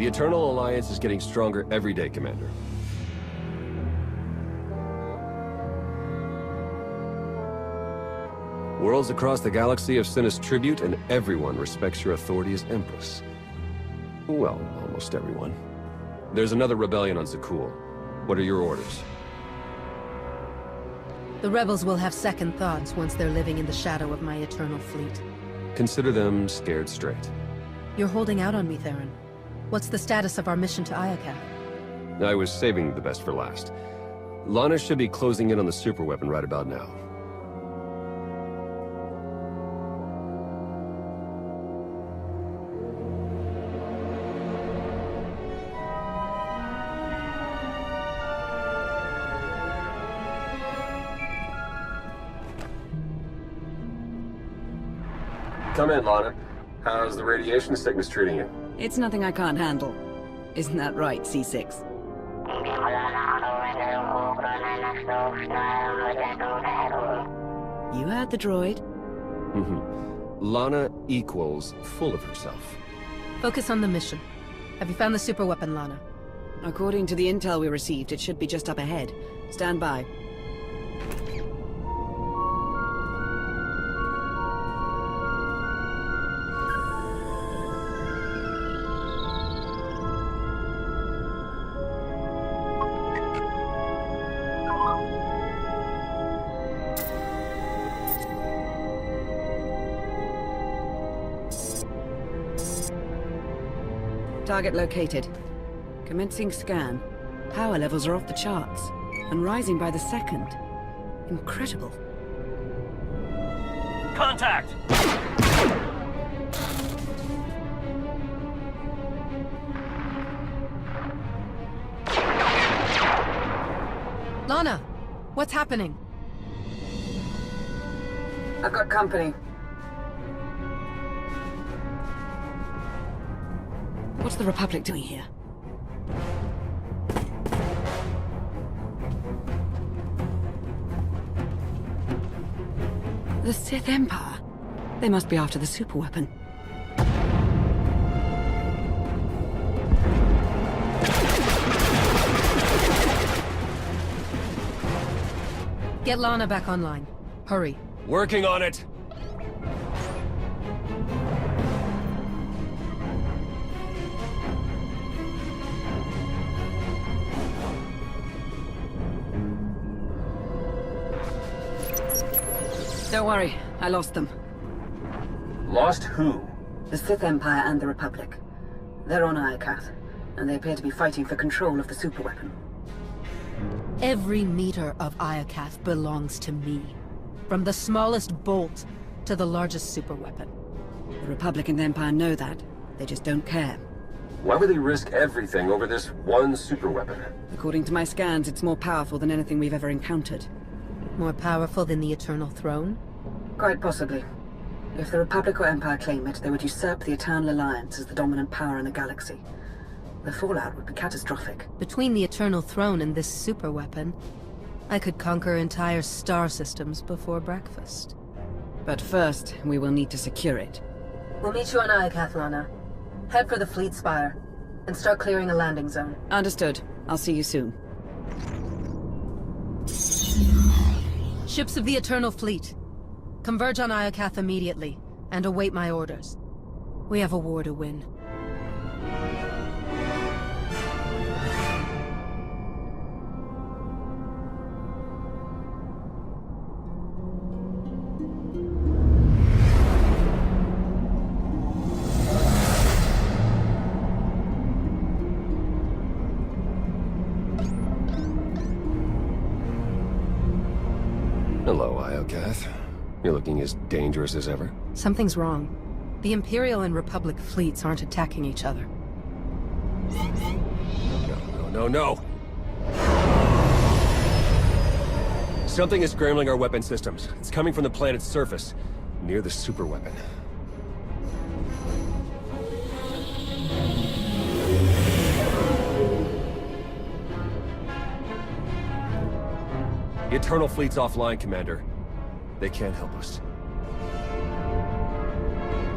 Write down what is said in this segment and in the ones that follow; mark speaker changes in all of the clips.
Speaker 1: The Eternal Alliance is getting stronger every day, Commander. Worlds across the galaxy have sent us tribute, and everyone respects your authority as Empress. Well, almost everyone. There's another rebellion on Zakul. What are your orders?
Speaker 2: The rebels will have second thoughts once they're living in the shadow of my Eternal fleet.
Speaker 1: Consider them scared straight.
Speaker 2: You're holding out on me, Theron. What's the status of our mission to Iokath?
Speaker 1: I was saving the best for last. Lana should be closing in on the superweapon right about now. Come in, Lana. How's the radiation sickness treating you?
Speaker 3: It's nothing I can't handle. Isn't that right, C6? You heard the droid.
Speaker 1: Lana equals full of herself.
Speaker 2: Focus on the mission. Have you found the superweapon, Lana?
Speaker 3: According to the intel we received, it should be just up ahead. Stand by. Target located. Commencing scan. Power levels are off the charts, and rising by the second. Incredible.
Speaker 4: Contact!
Speaker 2: Lana! What's happening?
Speaker 3: I've got company. What's the Republic doing here? The Sith Empire? They must be after the superweapon.
Speaker 2: Get Lana back online. Hurry.
Speaker 1: Working on it!
Speaker 3: Don't worry, I lost them.
Speaker 1: Lost who?
Speaker 3: The Sith Empire and the Republic. They're on Iokath, and they appear to be fighting for control of the superweapon.
Speaker 2: Every meter of Iokath belongs to me. From the smallest bolt to the largest superweapon.
Speaker 3: The Republic and the Empire know that. They just don't care.
Speaker 1: Why would they risk everything over this one superweapon?
Speaker 3: According to my scans, it's more powerful than anything we've ever encountered.
Speaker 2: More powerful than the Eternal Throne?
Speaker 3: Quite possibly. If the Republic or Empire claim it, they would usurp the Eternal Alliance as the dominant power in the galaxy. The fallout would be catastrophic.
Speaker 2: Between the Eternal Throne and this superweapon, I could conquer entire star systems before breakfast.
Speaker 3: But first, we will need to secure it.
Speaker 2: We'll meet you on Iokath, Lana. Head for the fleet spire, and start clearing a landing zone.
Speaker 3: Understood. I'll see you soon.
Speaker 2: Ships of the Eternal Fleet. Converge on Iokath immediately, and await my orders. We have a war to win.
Speaker 1: Hello, Iokath. You're looking as dangerous as ever.
Speaker 2: Something's wrong. The Imperial and Republic fleets aren't attacking each other.
Speaker 1: No. Something is scrambling our weapon systems. It's coming from the planet's surface, near the superweapon. The Eternal Fleet's offline, Commander. They can't help us.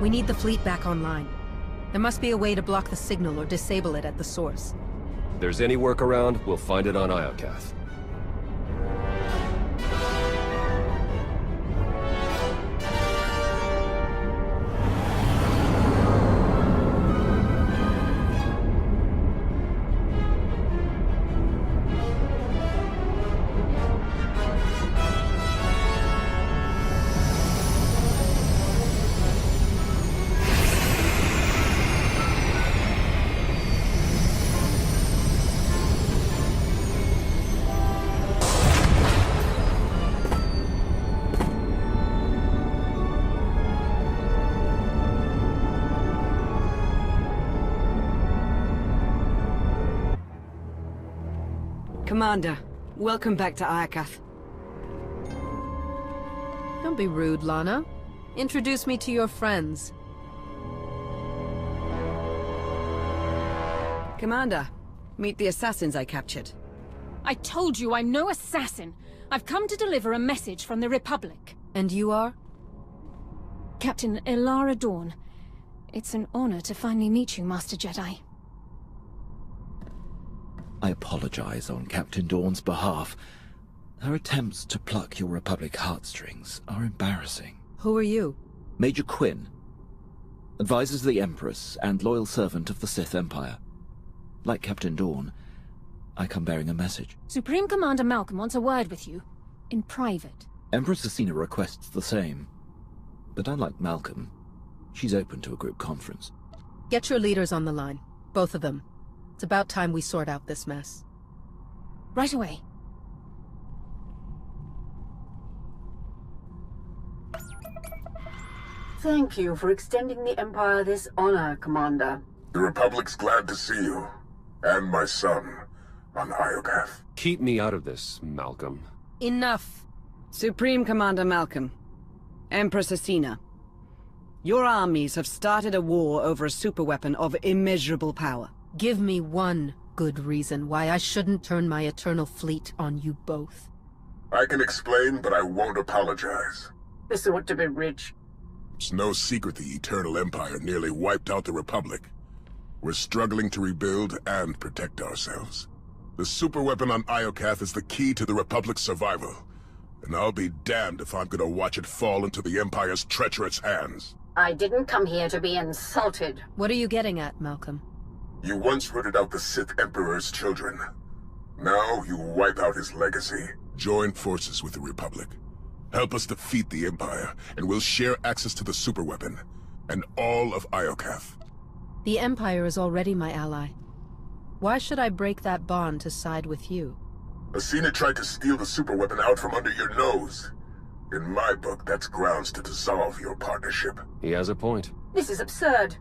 Speaker 2: We need the fleet back online. There must be a way to block the signal or disable it at the source.
Speaker 1: If there's any workaround, we'll find it on Iokath.
Speaker 3: Commander, welcome back to Iokath.
Speaker 2: Don't be rude, Lana. Introduce me to your friends.
Speaker 3: Commander, meet the assassins I captured.
Speaker 4: I told you I'm no assassin. I've come to deliver a message from the Republic.
Speaker 2: And you are?
Speaker 4: Captain Ilara Dawn. It's an honor to finally meet you, Master Jedi.
Speaker 5: I apologize on Captain Dawn's behalf. Her attempts to pluck your Republic heartstrings are embarrassing.
Speaker 2: Who are you?
Speaker 5: Major Quinn, advisor to the Empress and loyal servant of the Sith Empire. Like Captain Dawn, I come bearing a message.
Speaker 4: Supreme Commander Malcolm wants a word with you. In private.
Speaker 5: Empress Asina requests the same. But unlike Malcolm, she's open to a group conference.
Speaker 2: Get your leaders on the line. Both of them. It's about time we sort out this mess.
Speaker 4: Right away.
Speaker 3: Thank you for extending the Empire this honor, Commander.
Speaker 6: The Republic's glad to see you, and my son, on Iokath.
Speaker 1: Keep me out of this, Malcolm.
Speaker 2: Enough.
Speaker 3: Supreme Commander Malcolm, Empress Asina, your armies have started a war over a superweapon of immeasurable power.
Speaker 2: Give me one good reason why I shouldn't turn my Eternal Fleet on you both.
Speaker 6: I can explain, but I won't apologize.
Speaker 3: This ought to be rich.
Speaker 6: It's no secret the Eternal Empire nearly wiped out the Republic. We're struggling to rebuild and protect ourselves. The superweapon on Iokath is the key to the Republic's survival, and I'll be damned if I'm gonna watch it fall into the Empire's treacherous hands.
Speaker 7: I didn't come here to be insulted.
Speaker 2: What are you getting at, Malcolm?
Speaker 6: You once rooted out the Sith Emperor's children. Now you wipe out his legacy. Join forces with the Republic. Help us defeat the Empire, and we'll share access to the superweapon, and all of Iokath.
Speaker 2: The Empire is already my ally. Why should I break that bond to side with you?
Speaker 6: Asina tried to steal the superweapon out from under your nose. In my book, that's grounds to dissolve your partnership.
Speaker 1: He has a point.
Speaker 7: This is absurd.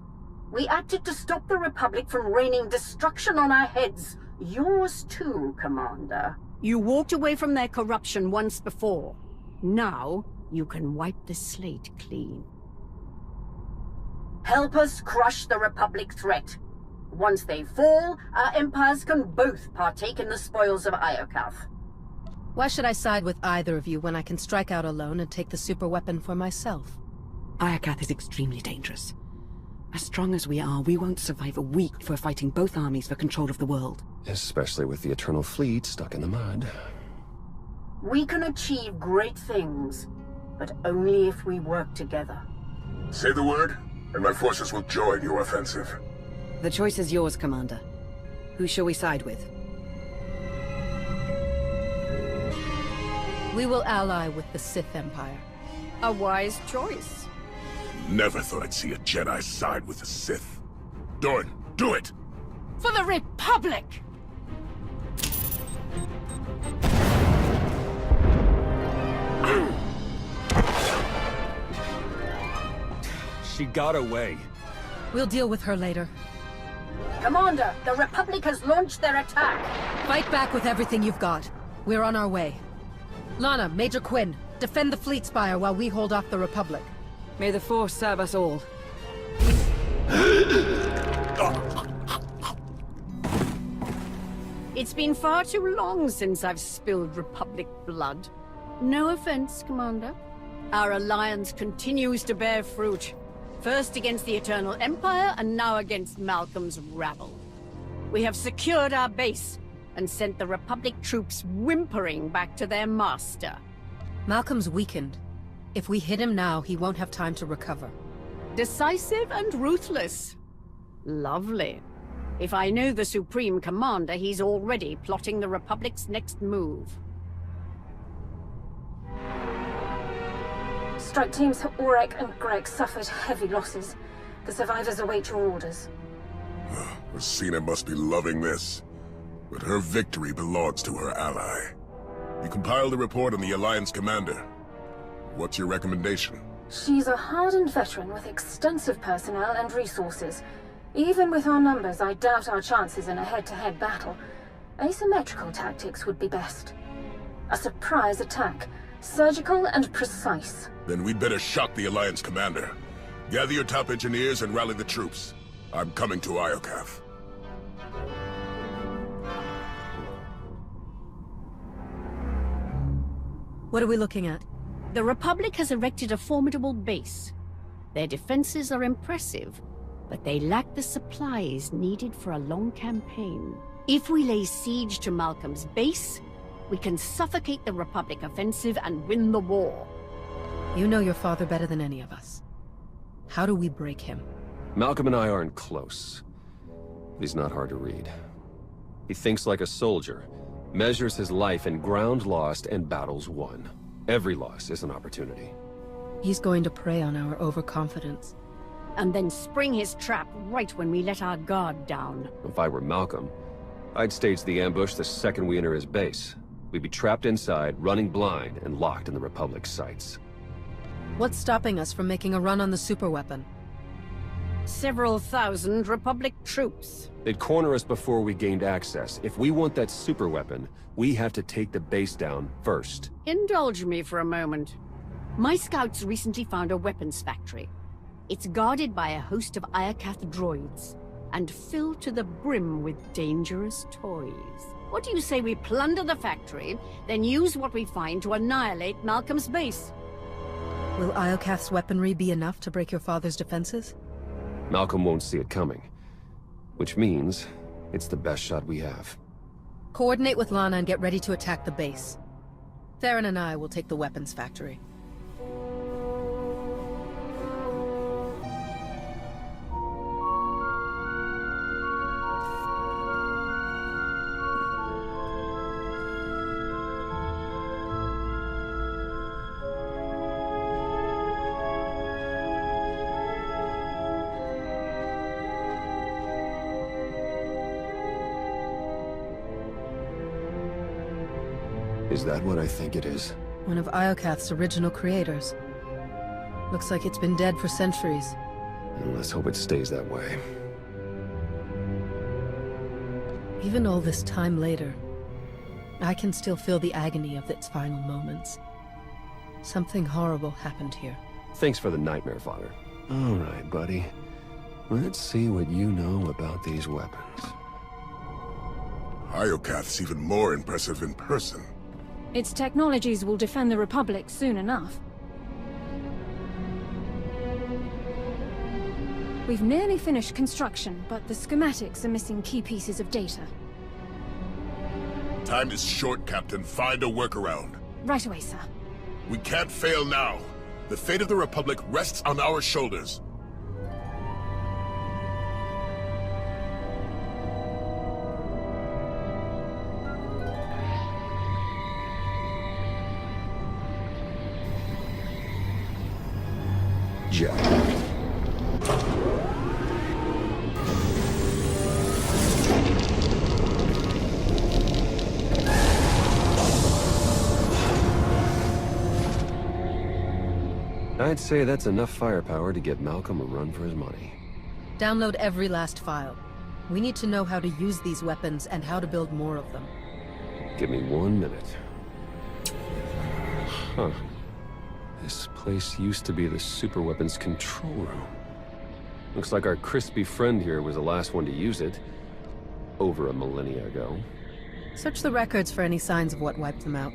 Speaker 7: We acted to stop the Republic from raining destruction on our heads. Yours too, Commander.
Speaker 8: You walked away from their corruption once before. Now, you can wipe the slate clean.
Speaker 7: Help us crush the Republic threat. Once they fall, our empires can both partake in the spoils of Iokath.
Speaker 2: Why should I side with either of you when I can strike out alone and take the superweapon for myself?
Speaker 3: Iokath is extremely dangerous. As strong as we are, we won't survive a week if we're fighting both armies for control of the world.
Speaker 1: Especially with the Eternal Fleet stuck in the mud.
Speaker 7: We can achieve great things, but only if we work together.
Speaker 6: Say the word, and my forces will join your offensive.
Speaker 3: The choice is yours, Commander. Who shall we side with?
Speaker 2: We will ally with the Sith Empire.
Speaker 8: A wise choice.
Speaker 6: Never thought I'd see a Jedi side with the Sith. Dorn, do it!
Speaker 4: For the Republic!
Speaker 1: She got away.
Speaker 2: We'll deal with her later.
Speaker 7: Commander, the Republic has launched their attack.
Speaker 2: Fight back with everything you've got. We're on our way. Lana, Major Quinn, defend the fleet spire while we hold off the Republic.
Speaker 3: May the Force serve us all.
Speaker 8: It's been far too long since I've spilled Republic blood. No offense, Commander. Our alliance continues to bear fruit. First against the Eternal Empire, and now against Malcolm's rabble. We have secured our base, and sent the Republic troops whimpering back to their master.
Speaker 2: Malcolm's weakened. If we hit him now, he won't have time to recover.
Speaker 8: Decisive and ruthless. Lovely. If I know the Supreme Commander, he's already plotting the Republic's next move.
Speaker 9: Strike teams Aurek and Greg suffered heavy losses. The survivors await your orders.
Speaker 6: Rosina must be loving this. But her victory belongs to her ally. You compiled a report on the Alliance commander. What's your recommendation?
Speaker 9: She's a hardened veteran with extensive personnel and resources. Even with our numbers, I doubt our chances in a head-to-head battle. Asymmetrical tactics would be best. A surprise attack, surgical and precise.
Speaker 6: Then we'd better shock the Alliance commander. Gather your top engineers and rally the troops. I'm coming to Iokath.
Speaker 2: What are we looking at?
Speaker 8: The Republic has erected a formidable base. Their defenses are impressive, but they lack the supplies needed for a long campaign. If we lay siege to Malcolm's base, we can suffocate the Republic offensive and win the war.
Speaker 2: You know your father better than any of us. How do we break him?
Speaker 1: Malcolm and I aren't close. He's not hard to read. He thinks like a soldier, measures his life in ground lost and battles won. Every loss is an opportunity.
Speaker 2: He's going to prey on our overconfidence.
Speaker 8: And then spring his trap right when we let our guard down.
Speaker 1: If I were Malcolm, I'd stage the ambush the second we enter his base. We'd be trapped inside, running blind, and locked in the Republic's sights.
Speaker 2: What's stopping us from making a run on the superweapon?
Speaker 8: Several thousand Republic troops.
Speaker 1: They'd corner us before we gained access. If we want that superweapon, we have to take the base down first.
Speaker 8: Indulge me for a moment. My scouts recently found a weapons factory. It's guarded by a host of Iokath droids, and filled to the brim with dangerous toys. What do you say we plunder the factory, then use what we find to annihilate Malcolm's base?
Speaker 2: Will Iokath's weaponry be enough to break your father's defenses?
Speaker 1: Malcolm won't see it coming. Which means, it's the best shot we have.
Speaker 2: Coordinate with Lana and get ready to attack the base. Theron and I will take the weapons factory.
Speaker 1: Is that what I think it is?
Speaker 2: One of Iokath's original creators. Looks like it's been dead for centuries.
Speaker 1: Let's hope it stays that way.
Speaker 2: Even all this time later, I can still feel the agony of its final moments. Something horrible happened here.
Speaker 1: Thanks for the nightmare, Father. All right, buddy. Let's see what you know about these weapons.
Speaker 6: Iokath's even more impressive in person.
Speaker 4: Its technologies will defend the Republic soon enough. We've nearly finished construction, but the schematics are missing key pieces of data.
Speaker 6: Time is short, Captain. Find a workaround.
Speaker 4: Right away, sir.
Speaker 6: We can't fail now. The fate of the Republic rests on our shoulders.
Speaker 1: Jack. I'd say that's enough firepower to get Malcolm a run for his money.
Speaker 2: Download every last file. We need to know how to use these weapons and how to build more of them.
Speaker 1: Give me 1 minute. Huh. This place used to be the superweapons control room. Looks like our crispy friend here was the last one to use it. Over a millennia ago.
Speaker 2: Search the records for any signs of what wiped them out.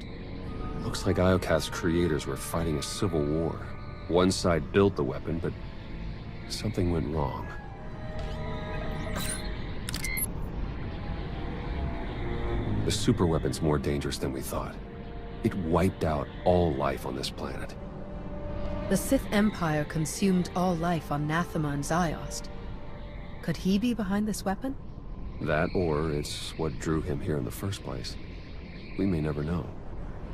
Speaker 1: Looks like Iokath's creators were fighting a civil war. One side built the weapon, but Something went wrong. The superweapon's more dangerous than we thought. It wiped out all life on this planet.
Speaker 2: The Sith Empire consumed all life on Nathema and Ziost. Could he be behind this weapon?
Speaker 1: That, or it's what drew him here in the first place. We may never know.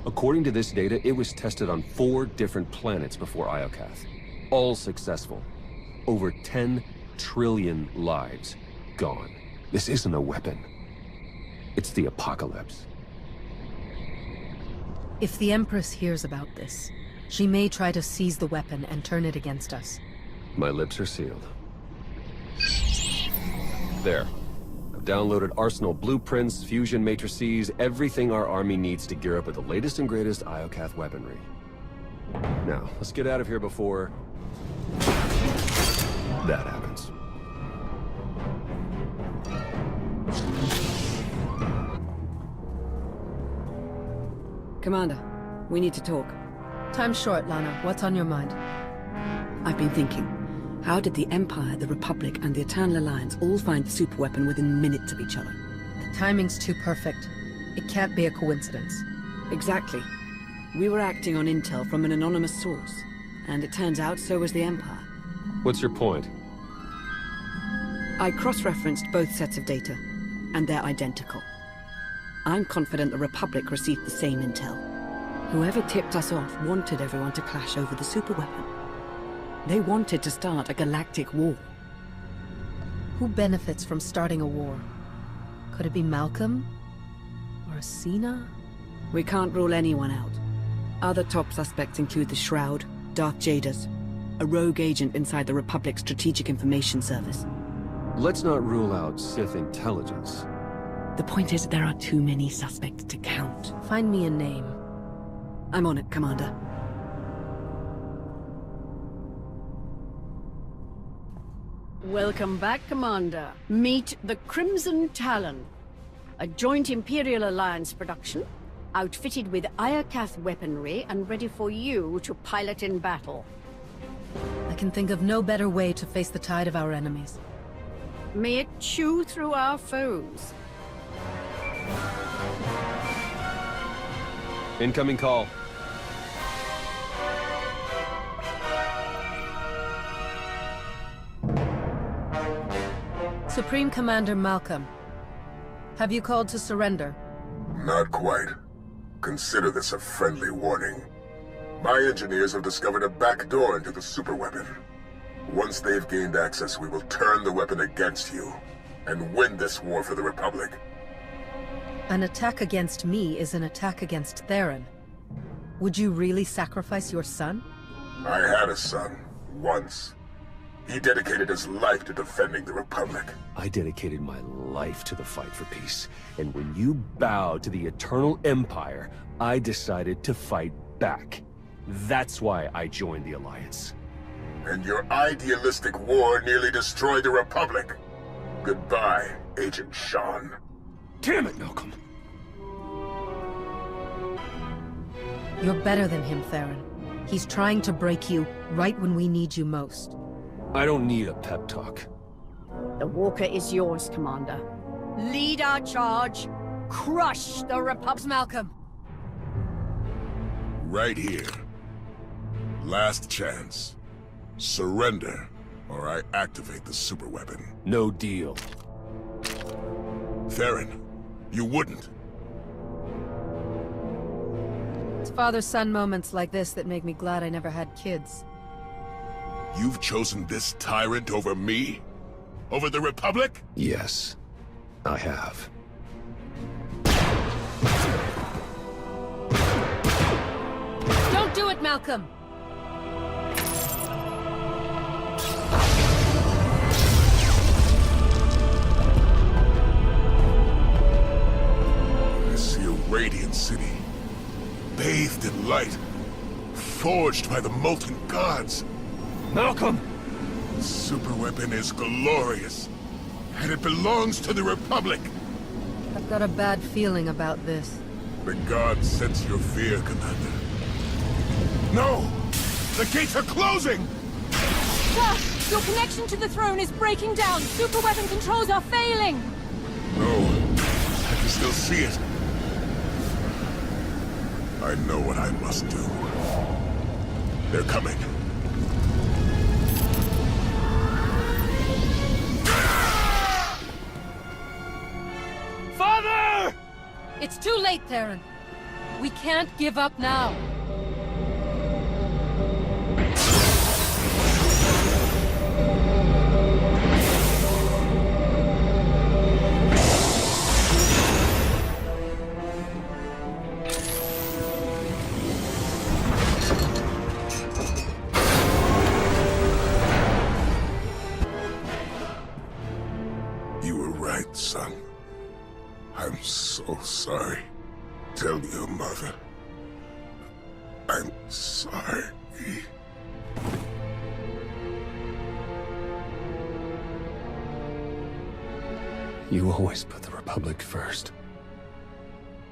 Speaker 1: According to this data, it was tested on 4 different planets before Iokath. All successful. Over 10 trillion lives gone. This isn't a weapon. It's the apocalypse.
Speaker 2: If the Empress hears about this, she may try to seize the weapon and turn it against us.
Speaker 1: My lips are sealed. There. I've downloaded Arsenal blueprints, fusion matrices, everything our army needs to gear up with the latest and greatest Iokath weaponry. Now, let's get out of here before that happens.
Speaker 3: Commander, we need to talk.
Speaker 2: Time's short, Lana. What's on your mind?
Speaker 3: I've been thinking. How did the Empire, the Republic, and the Eternal Alliance all find the superweapon within minutes of each other?
Speaker 2: The timing's too perfect. It can't be a coincidence.
Speaker 3: Exactly. We were acting on intel from an anonymous source, and it turns out so was the Empire.
Speaker 1: What's your point?
Speaker 3: I cross-referenced both sets of data, and they're identical. I'm confident the Republic received the same intel. Whoever tipped us off wanted everyone to clash over the superweapon. They wanted to start a galactic war.
Speaker 2: Who benefits from starting a war? Could it be Malcolm? Or Cena?
Speaker 3: We can't rule anyone out. Other top suspects include the Shroud, Dark Jedi's, a rogue agent inside the Republic's Strategic Information Service.
Speaker 1: Let's not rule out Sith intelligence.
Speaker 3: The point is, there are too many suspects to count.
Speaker 2: Find me a name.
Speaker 3: I'm on it, Commander.
Speaker 8: Welcome back, Commander. Meet the Crimson Talon, a joint Imperial Alliance production, outfitted with Iokath weaponry and ready for you to pilot in battle.
Speaker 2: I can think of no better way to face the tide of our enemies.
Speaker 8: May it chew through our foes.
Speaker 1: Incoming call.
Speaker 2: Supreme Commander Malcolm, have you called to surrender?
Speaker 6: Not quite. Consider this a friendly warning. My engineers have discovered a back door into the superweapon. Once they've gained access, we will turn the weapon against you, and win this war for the Republic.
Speaker 2: An attack against me is an attack against Theron. Would you really sacrifice your son?
Speaker 6: I had a son, once. He dedicated his life to defending the Republic.
Speaker 1: I dedicated my life to the fight for peace. And when you bowed to the Eternal Empire, I decided to fight back. That's why I joined the Alliance.
Speaker 6: And your idealistic war nearly destroyed the Republic. Goodbye, Agent Sean.
Speaker 1: Damn it, Malcolm!
Speaker 2: You're better than him, Theron. He's trying to break you right when we need you most.
Speaker 1: I don't need a pep talk.
Speaker 8: The Walker is yours, Commander. Lead our charge. Crush the Republic.
Speaker 2: Malcolm!
Speaker 6: Right here. Last chance. Surrender, or I activate the superweapon.
Speaker 1: No deal.
Speaker 6: Theron, you wouldn't.
Speaker 2: It's father-son moments like this that make me glad I never had kids.
Speaker 6: You've chosen this tyrant over me? Over the Republic?
Speaker 1: Yes, I have.
Speaker 2: Don't do it, Malcolm!
Speaker 6: I see a radiant city, bathed in light, forged by the molten gods.
Speaker 1: Malcolm!
Speaker 6: The superweapon is glorious, and it belongs to the Republic.
Speaker 2: I've got a bad feeling about this.
Speaker 6: The gods sense your fear, Commander. No! The gates are closing!
Speaker 2: Ah!
Speaker 4: Your connection to the throne is breaking down. Super weapon controls are failing.
Speaker 6: No, I can still see it. I know what I must do. They're coming.
Speaker 2: Father! It's too late, Theron. We can't give up now.
Speaker 6: You were right, son. I'm so sorry. Tell your mother. I'm sorry.
Speaker 1: You always put the Republic first.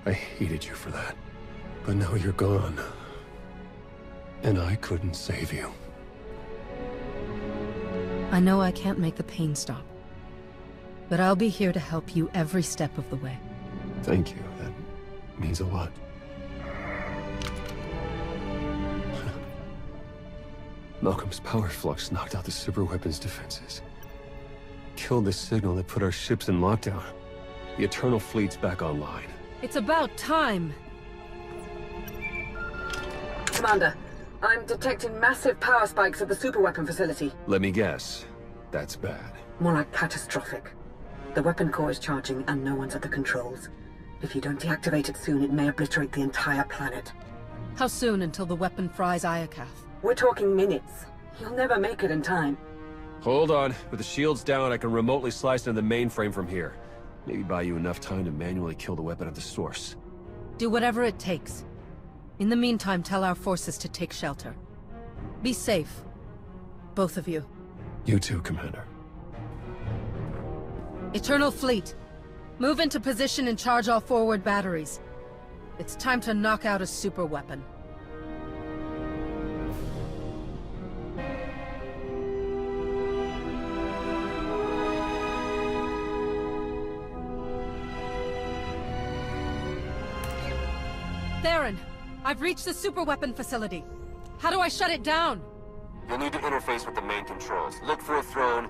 Speaker 1: I hated you for that. But now you're gone. And I couldn't save you.
Speaker 2: I know I can't make the pain stop. But I'll be here to help you every step of the way.
Speaker 1: Thank you. That means a lot. Malcolm's power flux knocked out the superweapon's defenses. Killed the signal that put our ships in lockdown. The Eternal Fleet's back online.
Speaker 2: It's about time.
Speaker 3: Commander, I'm detecting massive power spikes at the superweapon facility.
Speaker 1: Let me guess. That's bad.
Speaker 3: More like catastrophic. The weapon core is charging and no one's at the controls. If you don't deactivate it soon, it may obliterate the entire planet.
Speaker 2: How soon until the weapon fries Iokath?
Speaker 3: We're talking minutes. You'll never make it in time.
Speaker 1: Hold on. With the shields down, I can remotely slice into the mainframe from here. Maybe buy you enough time to manually kill the weapon at the source.
Speaker 2: Do whatever it takes. In the meantime, tell our forces to take shelter. Be safe. Both of you.
Speaker 1: You too, Commander.
Speaker 2: Eternal Fleet, move into position and charge all forward batteries. It's time to knock out a super weapon. Theron, I've reached the superweapon facility. How do I shut it down?
Speaker 1: You'll need to interface with the main controls. Look for a throne,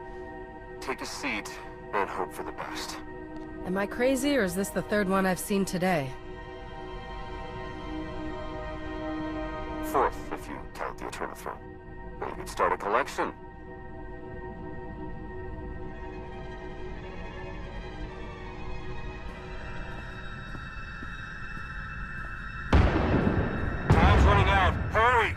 Speaker 1: take a seat, and hope for the best.
Speaker 2: Am I crazy, or is this the third one I've seen today?
Speaker 1: Fourth, if you count the Eternal Throne. Well, you could start a collection. Time's running out. Hurry!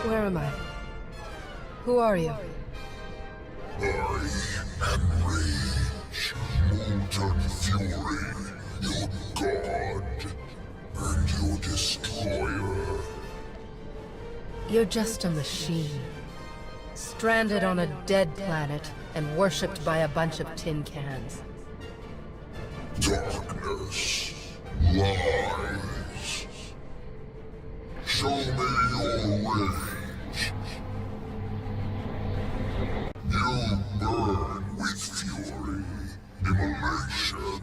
Speaker 2: Where am I? Who are you?
Speaker 6: I am Rage, molten fury, your god, and your destroyer.
Speaker 2: You're just a machine. Stranded on a dead planet and worshipped by a bunch of tin cans.
Speaker 6: Darkness, lies. Show me your rage. You burn with fury, immolation,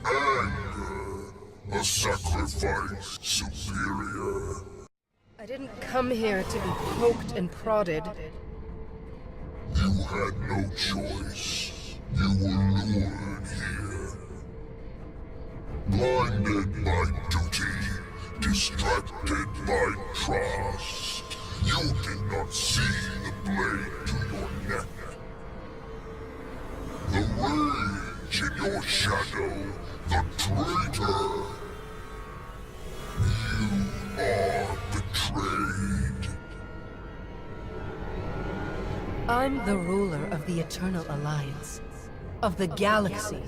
Speaker 6: anger, a sacrifice superior.
Speaker 2: I didn't come here to be poked and prodded.
Speaker 6: You had no choice. You were lured here. Blinded by duty, distracted by trust. You did not see the blade to your neck. The rage in your shadow, the traitor. You are betrayed.
Speaker 2: I'm the ruler of the Eternal Alliance. Of the galaxy.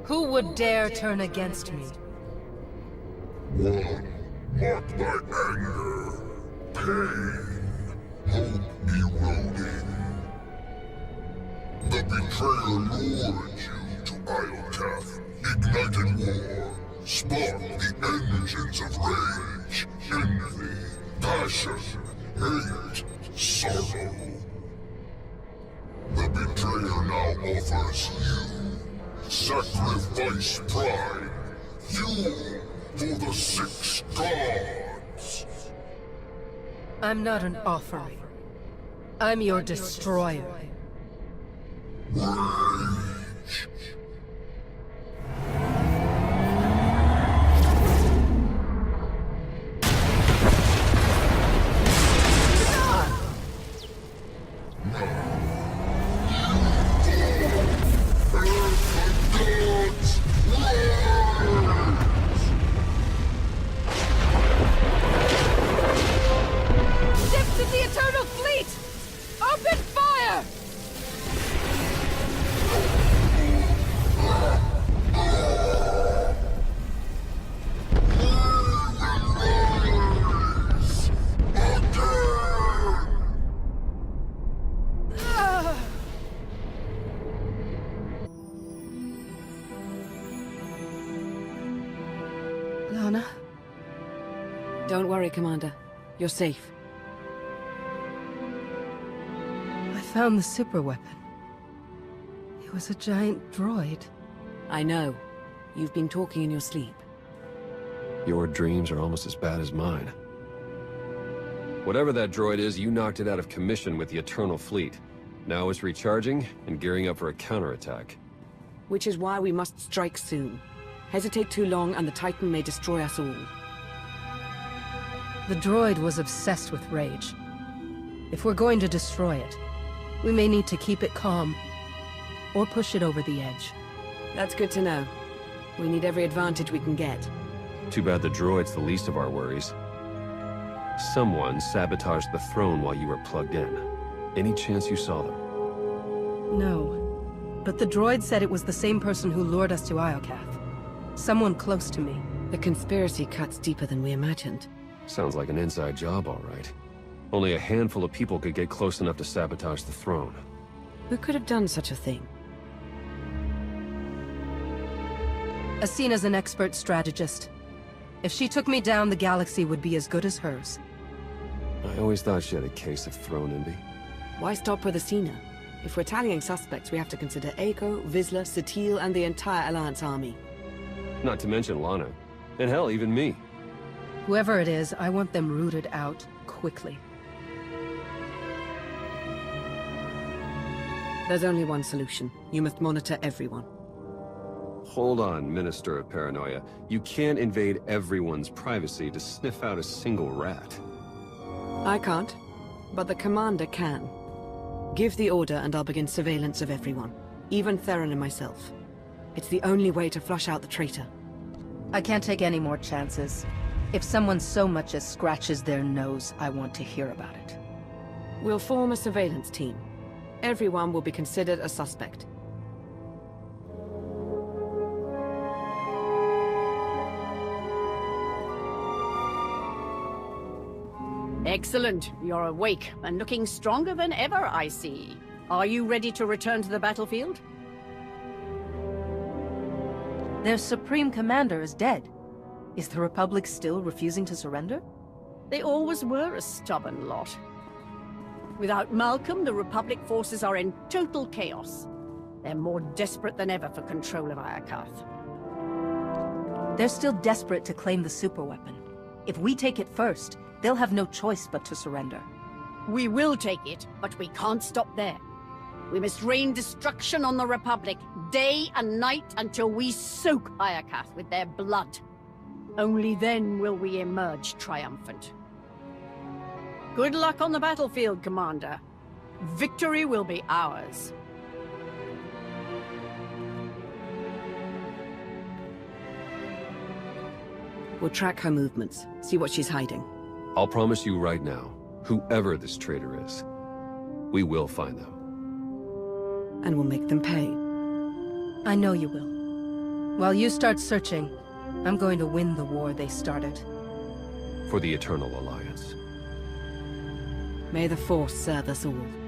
Speaker 2: Who would dare turn against me?
Speaker 6: One Marked by anger, pain, hope eroding. The betrayer lured you to Iokath, ignited war, sparked the engines of rage, envy, passion, hate, sorrow. The betrayer now offers you sacrifice pride, fuel for the 6 gods.
Speaker 2: I'm not an offering. I'm your destroyer.
Speaker 6: Rage.
Speaker 2: Ships of the Eternal Fleet! Open fire! Lana?
Speaker 3: Don't worry, Commander. You're safe.
Speaker 2: I found the super weapon. It was a giant droid.
Speaker 3: I know. You've been talking in your sleep.
Speaker 1: Your dreams are almost as bad as mine. Whatever that droid is, you knocked it out of commission with the Eternal Fleet. Now it's recharging and gearing up for a counterattack.
Speaker 3: Which is why we must strike soon. Hesitate too long and the Titan may destroy us all.
Speaker 2: The droid was obsessed with rage. If we're going to destroy it, we may need to keep it calm, or push it over the edge.
Speaker 3: That's good to know. We need every advantage we can get.
Speaker 1: Too bad the droid's the least of our worries. Someone sabotaged the throne while you were plugged in. Any chance you saw them?
Speaker 2: No. But the droid said it was the same person who lured us to Iokath. Someone close to me.
Speaker 3: The conspiracy cuts deeper than we imagined.
Speaker 1: Sounds like an inside job, all right. Only a handful of people could get close enough to sabotage the throne.
Speaker 3: Who could have done such a thing?
Speaker 2: Asina's an expert strategist. If she took me down, the galaxy would be as good as hers.
Speaker 1: I always thought she had a case of throne envy.
Speaker 3: Why stop with Asina? If we're tallying suspects, we have to consider Aiko, Vizsla, Satele, and the entire Alliance army.
Speaker 1: Not to mention Lana. And hell, even me.
Speaker 2: Whoever it is, I want them rooted out quickly.
Speaker 3: There's only one solution. You must monitor everyone.
Speaker 1: Hold on, Minister of Paranoia. You can't invade everyone's privacy to sniff out a single rat.
Speaker 3: I can't, but the commander can. Give the order and I'll begin surveillance of everyone, even Theron and myself. It's the only way to flush out the traitor.
Speaker 2: I can't take any more chances. If someone so much as scratches their nose, I want to hear about it.
Speaker 3: We'll form a surveillance team. Everyone will be considered a suspect.
Speaker 8: Excellent. You're awake and looking stronger than ever, I see. Are you ready to return to the battlefield?
Speaker 2: Their Supreme Commander is dead. Is the Republic still refusing to surrender?
Speaker 8: They always were a stubborn lot. Without Malcolm, the Republic forces are in total chaos. They're more desperate than ever for control of Iokath.
Speaker 2: They're still desperate to claim the superweapon. If we take it first, they'll have no choice but to surrender.
Speaker 8: We will take it, but we can't stop there. We must rain destruction on the Republic, day and night, until we soak Iokath with their blood. Only then will we emerge triumphant. Good luck on the battlefield, Commander. Victory will be ours.
Speaker 3: We'll track her movements, see what she's hiding.
Speaker 1: I'll promise you right now, whoever this traitor is, we will find them.
Speaker 3: And we'll make them pay.
Speaker 2: I know you will. While you start searching, I'm going to win the war they started.
Speaker 1: for the Eternal Alliance.
Speaker 3: May the Force serve us all.